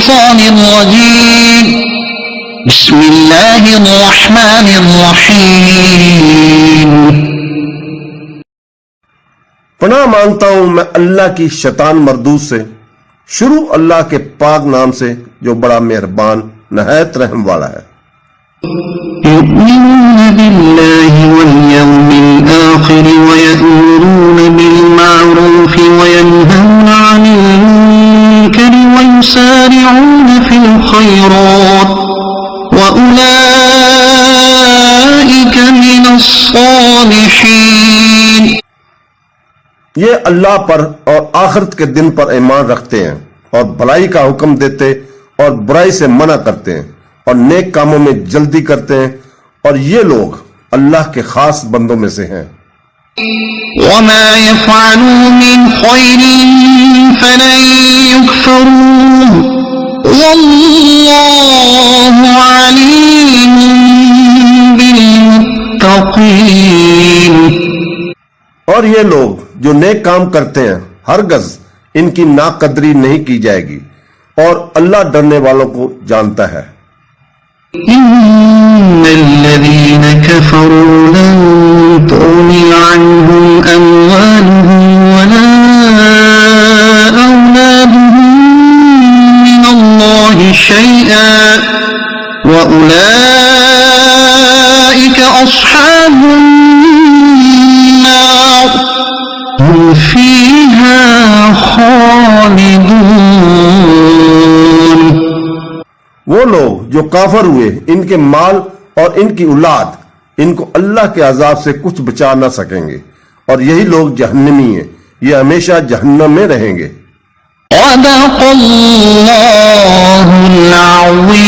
الشيطان الرجيم بسم الله الرحمن الرحيم پناہ مانگتا ہوں میں اللہ کی شیطان مردود سے، شروع اللہ کے پاک نام سے جو بڑا مہربان نہایت رحم والا ہے۔ يؤمنون بالله واليوم الآخر ويأمرون بالمعروف وينهون عن المنكر ويسارعون في الخيرات وأولئك من الصالحين۔ یہ اللہ پر اور آخرت کے دن پر ایمان رکھتے ہیں اور بھلائی کا حکم دیتے اور برائی سے منع کرتے ہیں اور نیک کاموں میں جلدی کرتے ہیں، اور یہ لوگ اللہ کے خاص بندوں میں سے ہیں۔ وما يفعلوا من خير فلن يكفروه والله عليم بالمتقين۔ اور یہ لوگ جو نیک کام کرتے ہیں ہرگز ان کی ناقدری نہیں کی جائے گی، اور اللہ ڈرنے والوں کو جانتا ہے۔ إن الذين كفروا لن تغني عنهم أموالهم ولا أولادهم من الله شيئا وأولئك أصحاب النار هم فيها خالدون۔ وہ لوگ جو کافر ہوئے، ان کے مال اور ان کی اولاد ان کو اللہ کے عذاب سے کچھ بچا نہ سکیں گے، اور یہی لوگ جہنمی ہیں، یہ ہمیشہ جہنم میں رہیں گے۔ صدق اللہ العظیم۔